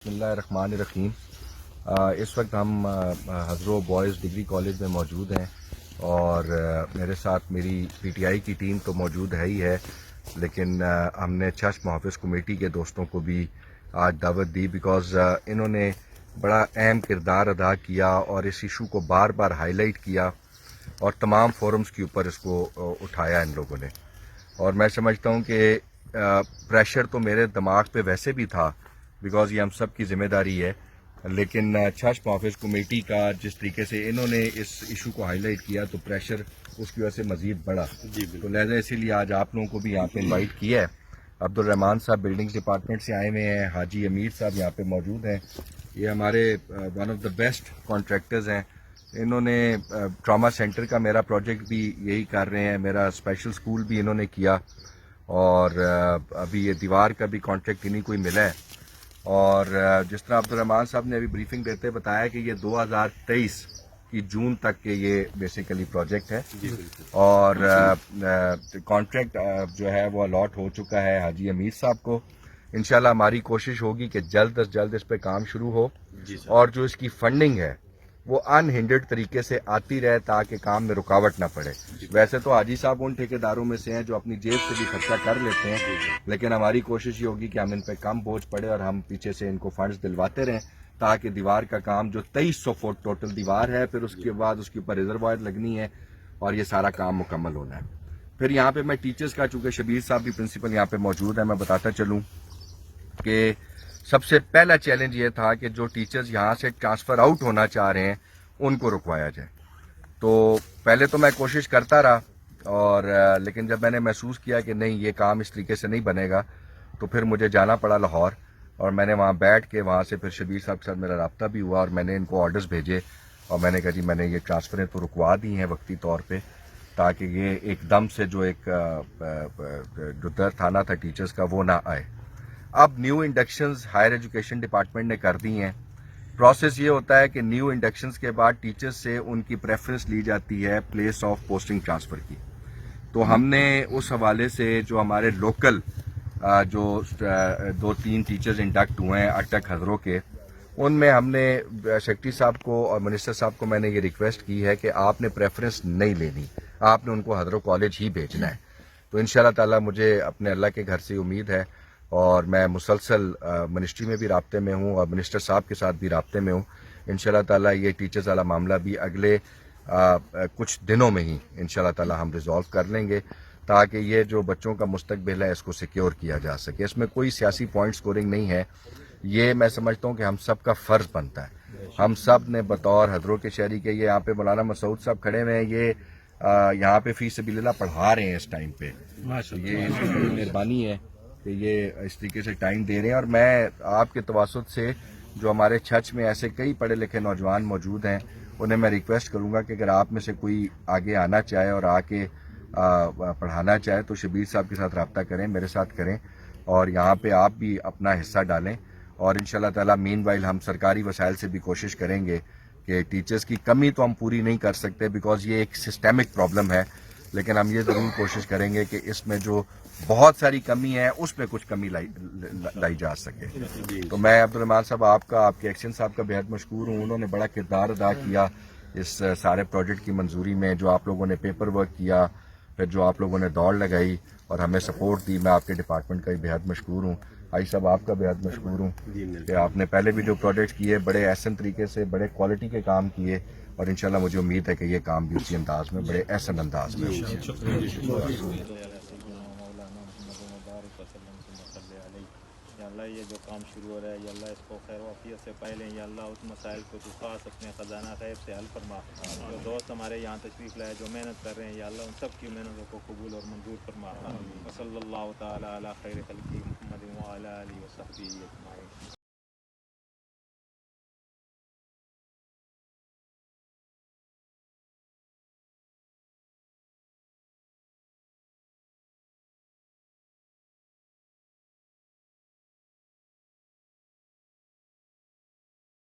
بسم اللہ الرحمن الرحیم۔ اس وقت ہم حضرو بوائز ڈگری کالج میں موجود ہیں اور میرے ساتھ میری پی ٹی آئی کی ٹیم تو موجود ہے ہی ہے، لیکن ہم نے چشم محافظ کمیٹی کے دوستوں کو بھی آج دعوت دی بیکاز انہوں نے بڑا اہم کردار ادا کیا اور اس ایشو کو بار بار ہائی لائٹ کیا اور تمام فورمز کے اوپر اس کو اٹھایا ان لوگوں نے۔ اور میں سمجھتا ہوں کہ پریشر تو میرے دماغ پہ ویسے بھی تھا بیکاز یہ ہم سب کی ذمہ داری ہے، لیکن چشم محافظ کمیٹی کا جس طریقے سے انہوں نے اس ایشو کو ہائی لائٹ کیا تو پریشر اس کی وجہ سے مزید بڑھا، تو لہذا اسی لیے آج آپ لوگوں کو بھی یہاں پہ انوائٹ کیا ہے۔ عبدالرحمان صاحب بلڈنگز ڈپارٹمنٹ سے آئے ہوئے ہیں، حاجی امیر صاحب یہاں پہ موجود ہیں، یہ ہمارے one of the best contractors ہیں۔ انہوں نے ٹراما سینٹر کا میرا پروجیکٹ بھی یہی کر رہے ہیں، میرا اسپیشل اسکول بھی انہوں نے کیا اور ابھی یہ دیوار کا بھی کانٹریکٹ انہیں کو ہی ملا ہے۔ اور جس طرح عبدالرحمان صاحب نے ابھی بریفنگ دیتے بتایا کہ یہ 2023 کی جون تک کے یہ بیسیکلی پروجیکٹ ہے اور کانٹریکٹ جو ہے وہ الاٹ ہو چکا ہے حاجی امیر صاحب کو۔ انشاءاللہ ہماری کوشش ہوگی کہ جلد از جلد اس پہ کام شروع ہو اور جو اس کی فنڈنگ ہے وہ انہنڈرڈ طریقے سے آتی رہے تاکہ کام میں رکاوٹ نہ پڑے۔ ویسے تو حاجی صاحب ان ٹھیکیداروں میں سے ہیں جو اپنی جیب سے بھی خرچہ کر لیتے ہیں، لیکن ہماری کوشش یہ ہوگی کہ ہم ان پہ کم بوجھ پڑے اور ہم پیچھے سے ان کو فنڈز دلواتے رہیں تاکہ دیوار کا کام جو 2300 فٹ ٹوٹل دیوار ہے، پھر اس کے بعد اس کے اوپر ریزروائر لگنی ہے اور یہ سارا کام مکمل ہونا ہے۔ پھر یہاں پہ میں ٹیچرز کا، چونکہ شبیر صاحب بھی پرنسپل یہاں پہ موجود ہے، میں بتاتا چلوں کہ سب سے پہلا چیلنج یہ تھا کہ جو ٹیچرز یہاں سے ٹرانسفر آؤٹ ہونا چاہ رہے ہیں ان کو رکوایا جائے۔ تو پہلے تو میں کوشش کرتا رہا اور لیکن جب میں نے محسوس کیا کہ نہیں یہ کام اس طریقے سے نہیں بنے گا تو پھر مجھے جانا پڑا لاہور، اور میں نے وہاں بیٹھ کے وہاں سے پھر شبیر صاحب کے ساتھ میرا رابطہ بھی ہوا اور میں نے ان کو آرڈرز بھیجے اور میں نے کہا جی میں نے یہ ٹرانسفریں تو رکوا دی ہیں وقتی طور پہ تاکہ یہ ایک دم سے جو ایک جو در تھانا تھا ٹیچرز کا وہ نہ آئے۔ اب نیو انڈکشنز ہائر ایجوکیشن ڈپارٹمنٹ نے کر دی ہیں۔ پروسیس یہ ہوتا ہے کہ نیو انڈکشنز کے بعد ٹیچرز سے ان کی پریفرنس لی جاتی ہے پلیس آف پوسٹنگ ٹرانسفر کی۔ تو ہم نے اس حوالے سے جو ہمارے لوکل جو 2-3 ٹیچرز انڈکٹ ہوئے ہیں اٹک حضروں کے، ان میں ہم نے سیکرٹری صاحب کو اور منسٹر صاحب کو میں نے یہ ریکویسٹ کی ہے کہ آپ نے پریفرنس نہیں لینی، آپ نے ان کو حضروں کالج ہی بھیجنا ہے۔ تو انشاءاللہ تعالی مجھے اپنے اللہ کے گھر سے امید ہے اور میں مسلسل منسٹری میں بھی رابطے میں ہوں اور منسٹر صاحب کے ساتھ بھی رابطے میں ہوں۔ انشاءاللہ تعالی یہ ٹیچرز والا معاملہ بھی اگلے کچھ دنوں میں ہی انشاءاللہ تعالی ہم ریزالو کر لیں گے تاکہ یہ جو بچوں کا مستقبل ہے اس کو سیکیور کیا جا سکے۔ اس میں کوئی سیاسی پوائنٹ سکورنگ نہیں ہے، یہ میں سمجھتا ہوں کہ ہم سب کا فرض بنتا ہے۔ ہم سب نے بطور حضروں کے شہری کے، یہ یہاں پہ مولانا مسعود صاحب کھڑے ہوئے ہیں، یہ یہاں پہ فی سبیل اللہ پڑھا رہے ہیں اس ٹائم پہ، یہ ان کی بڑی مہربانی ہے کہ یہ اس طریقے سے ٹائم دے رہے ہیں۔ اور میں آپ کے توسط سے جو ہمارے چھچ میں ایسے کئی پڑھے لکھے نوجوان موجود ہیں انہیں میں ریکویسٹ کروں گا کہ اگر آپ میں سے کوئی آگے آنا چاہے اور آ کے پڑھانا چاہے تو شبیر صاحب کے ساتھ رابطہ کریں، میرے ساتھ کریں اور یہاں پہ آپ بھی اپنا حصہ ڈالیں۔ اور انشاءاللہ تعالی مین وائل ہم سرکاری وسائل سے بھی کوشش کریں گے کہ ٹیچرز کی کمی تو ہم پوری نہیں کر سکتے بیکاز یہ ایک سسٹمک پرابلم ہے، لیکن ہم یہ ضرور کوشش کریں گے کہ اس میں جو بہت ساری کمی ہے اس میں کچھ کمی لائی جا سکے۔ تو میں عبدالرحمان صاحب آپ کا، آپ کے ایکشن صاحب کا بہت مشکور ہوں، انہوں نے بڑا کردار ادا کیا اس سارے پروجیکٹ کی منظوری میں، جو آپ لوگوں نے پیپر ورک کیا، پھر جو آپ لوگوں نے دوڑ لگائی اور ہمیں سپورٹ دی، میں آپ کے ڈپارٹمنٹ کا بھی بہت مشکور ہوں۔ آئی صاحب آپ کا بہت مشکور ہوں کہ آپ نے پہلے بھی جو پروجیکٹ کیے بڑے احسن طریقے سے، بڑے کوالٹی کے کام کیے اور انشاءاللہ مجھے امید ہے کہ یہ کام بھی اسی انداز میں بڑے احسن انداز میں یا اللہ یہ جو کام شروع ہو رہا ہے یا اللہ اس کو خیر و عافیت سے پہلے، یا اللہ اس مسائل کو تو خاص اپنے خزانہ غیب سے حل فرما۔ جو دوست ہمارے یہاں تشریف لائے جو محنت کر رہے ہیں یا اللہ ان سب کی محنتوں کو قبول اور منظور فرما۔ صلی اللہ تعالی علی خیر خلقہ محمد وعلی آلہ وصحبہ اجمعین۔